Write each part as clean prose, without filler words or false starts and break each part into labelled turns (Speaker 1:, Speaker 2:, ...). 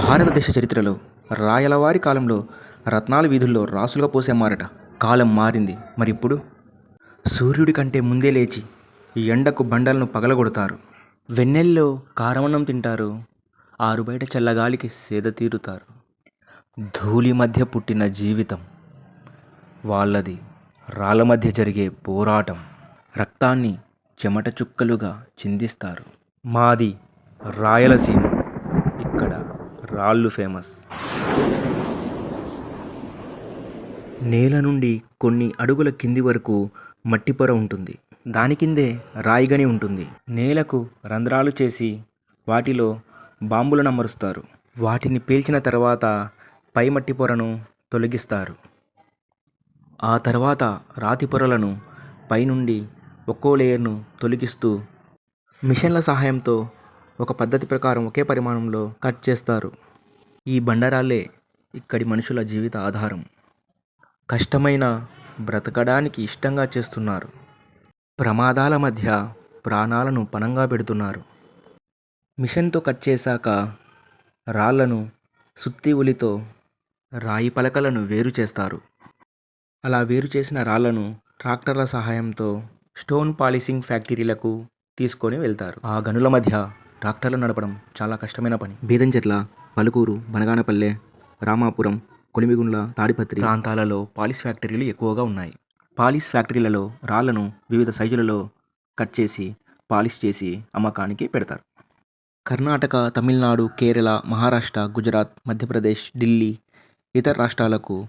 Speaker 1: భారతదేశ చరిత్రలో రాయలవారి కాలంలో రత్నాల వీధుల్లో రాసులుగా పోసేమారట. కాలం మారింది. మరిప్పుడు సూర్యుడి కంటే ముందే లేచి ఎండకు బండలను పగలగొడతారు. వెన్నెల్లో కారమన్నం తింటారు. ఆరుబయట చల్లగాలికి సేద తీరుతారు. ధూళి మధ్య పుట్టిన జీవితం వాళ్ళది. రాళ్ళ మధ్య జరిగే పోరాటం. రక్తాన్ని చెమట చుక్కలుగా చిందిస్తారు. మాది రాయలసీమ. ఇక్కడ రాళ్ళు ఫేమస్. నేల నుండి కొన్ని అడుగుల కింది వరకు మట్టి పొర ఉంటుంది. దాని కిందే రాయిగని ఉంటుంది. నేలకు రంధ్రాలు చేసి వాటిలో బాంబులను అమరుస్తారు. వాటిని పేల్చిన తర్వాత పై మట్టి పొరను తొలగిస్తారు. ఆ తర్వాత రాతి పొరలను పైనుండి ఒక్కో లేయర్ను తొలగిస్తూ మిషన్ల సహాయంతో ఒక పద్ధతి ప్రకారం ఒకే పరిమాణంలో కట్ చేస్తారు. ఈ బండరాళ్ళే ఇక్కడి మనుషుల జీవిత ఆధారం. కష్టమైన బ్రతకడానికి ఇష్టంగా చేస్తున్నారు. ప్రమాదాల మధ్య ప్రాణాలను పణంగా పెడుతున్నారు. మిషన్తో కట్ చేశాక రాళ్లను సుత్తి ఉలితో రాయి పలకలను వేరు చేస్తారు. అలా వేరు చేసిన రాళ్లను ట్రాక్టర్ల సహాయంతో స్టోన్ పాలిషింగ్ ఫ్యాక్టరీలకు తీసుకొని వెళ్తారు. ఆ గనుల మధ్య ట్రాక్టర్లు నడపడం చాలా కష్టమైన పని. బీదంచెర్ల, పలుకూరు, బనగానపల్లె, రామాపురం, కొలిమిగుండ్ల, తాడిపత్రి ప్రాంతాలలో పాలిష్ ఫ్యాక్టరీలు ఎక్కువగా ఉన్నాయి. పాలిష్ ఫ్యాక్టరీలలో రాళ్లను వివిధ సైజులలో కట్ చేసి పాలిష్ చేసి అమ్మకానికి పెడతారు. కర్ణాటక, తమిళనాడు, కేరళ, మహారాష్ట్ర, గుజరాత్, మధ్యప్రదేశ్, ఢిల్లీ, ఇతర రాష్ట్రాలకు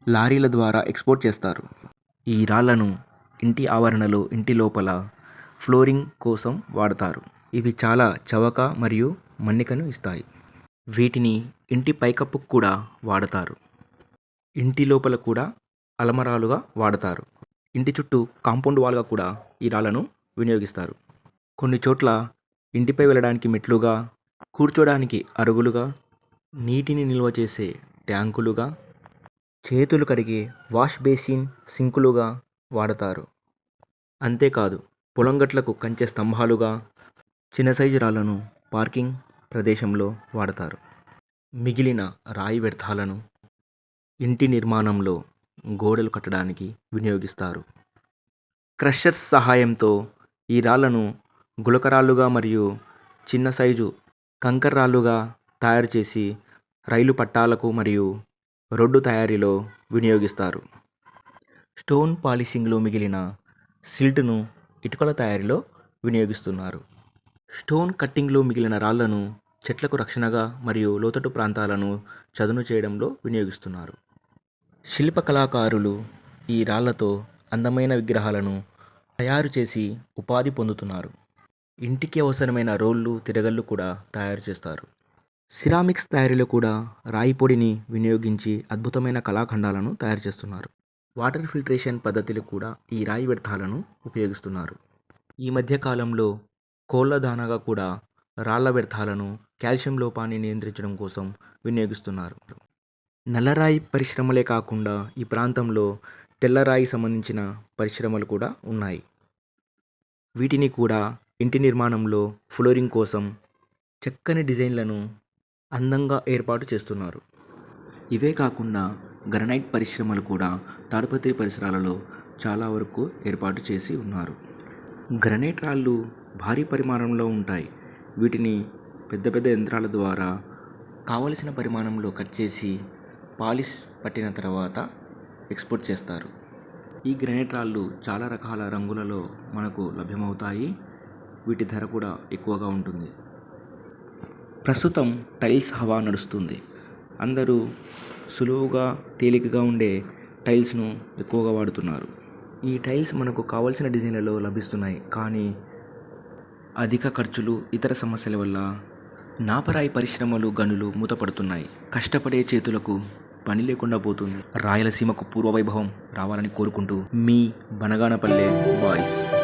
Speaker 1: లారీల ద్వారా ఎక్స్పోర్ట్ చేస్తారు. ఈ రాళ్లను ఇంటి ఆవరణలో, ఇంటి లోపల ఫ్లోరింగ్ కోసం వాడతారు. ఇవి చాలా చవక మరియు మన్నికను ఇస్తాయి. వీటిని ఇంటి పైకప్పుకు కూడా వాడతారు. ఇంటి లోపల కూడా అలమరాలుగా వాడతారు. ఇంటి చుట్టూ కాంపౌండ్ వాల్గా కూడా ఈ రాళ్లను వినియోగిస్తారు. కొన్ని చోట్ల ఇంటిపై వెళ్ళడానికి మెట్లుగా, కూర్చోడానికి అరుగులుగా, నీటిని నిల్వ చేసే ట్యాంకులుగా, చేతులు కడిగే వాష్ బేసిన్ సింకులుగా వాడతారు. అంతేకాదు పొలం గట్లకు కంచె స్తంభాలుగా, చిన్న సైజు రాళ్లను పార్కింగ్ ప్రదేశంలో వాడతారు. మిగిలిన రాయి వ్యర్థాలను ఇంటి నిర్మాణంలో గోడలు కట్టడానికి వినియోగిస్తారు. క్రషర్స్ సహాయంతో ఈ రాళ్లను గులకరాళ్ళుగా మరియు చిన్న సైజు కంకర రాళ్ళుగా తయారు చేసి రైలు పట్టాలకు మరియు రోడ్డు తయారీలో వినియోగిస్తారు. స్టోన్ పాలిషింగ్లో మిగిలిన సిల్ట్ను ఇటుకల తయారీలో వినియోగిస్తున్నారు. స్టోన్ కట్టింగ్లో మిగిలిన రాళ్లను చెట్లకు రక్షణగా మరియు లోతట్టు ప్రాంతాలను చదును చేయడంలో వినియోగిస్తున్నారు. శిల్ప కళాకారులు ఈ రాళ్లతో అందమైన విగ్రహాలను తయారు చేసి ఉపాధి పొందుతున్నారు. ఇంటికి అవసరమైన రోళ్ళు, తిరగళ్ళు కూడా తయారు చేస్తారు. సిరామిక్స్ తయారీలో కూడా రాయి పొడిని వినియోగించి అద్భుతమైన కళాఖండాలను తయారు చేస్తున్నారు. వాటర్ ఫిల్టరేషన్ పద్ధతిలో కూడా ఈ రాయి వ్యర్థాలను ఉపయోగిస్తున్నారు. ఈ మధ్య కాలంలో కోళ్ల దానాగా కూడా రాళ్ల వ్యర్థాలను కాల్షియం లోపాన్ని నియంత్రించడం కోసం వినియోగిస్తున్నారు. నల్లరాయి పరిశ్రమలే కాకుండా ఈ ప్రాంతంలో తెల్లరాయి సంబంధించిన పరిశ్రమలు కూడా ఉన్నాయి. వీటిని కూడా ఇంటి నిర్మాణంలో ఫ్లోరింగ్ కోసం చక్కని డిజైన్లను అందంగా ఏర్పాటు చేస్తున్నారు. ఇవే కాకుండా గ్రనైట్ పరిశ్రమలు కూడా తాడిపత్రి పరిసరాలలో చాలా వరకు ఏర్పాటు చేసి ఉన్నారు. గ్రనైట్ రాళ్ళు భారీ పరిమాణంలో ఉంటాయి. వీటిని పెద్ద పెద్ద యంత్రాల ద్వారా కావలసిన పరిమాణంలో కట్ చేసి పాలిష్ పట్టిన తర్వాత ఎక్స్పోర్ట్ చేస్తారు. ఈ గ్రనైట్ రాళ్ళు చాలా రకాల రంగులలో మనకు లభ్యమవుతాయి. వీటి ధర కూడా ఎక్కువగా ఉంటుంది. ప్రస్తుతం టైల్స్ హవా నడుస్తుంది. అందరూ సులువుగా, తేలికగా ఉండే టైల్స్ను ఎక్కువగా వాడుతున్నారు. ఈ టైల్స్ మనకు కావలసిన డిజైన్లలో లభిస్తున్నాయి. కానీ అధిక ఖర్చులు, ఇతర సమస్యల వల్ల నాపరాయి పరిశ్రమలు, గనులు మూతపడుతున్నాయి. కష్టపడే చేతులకు పని లేకుండా పోతుంది. రాయలసీమకు పూర్వవైభవం రావాలని కోరుకుంటూ మీ బనగానపల్లె బాయ్స్.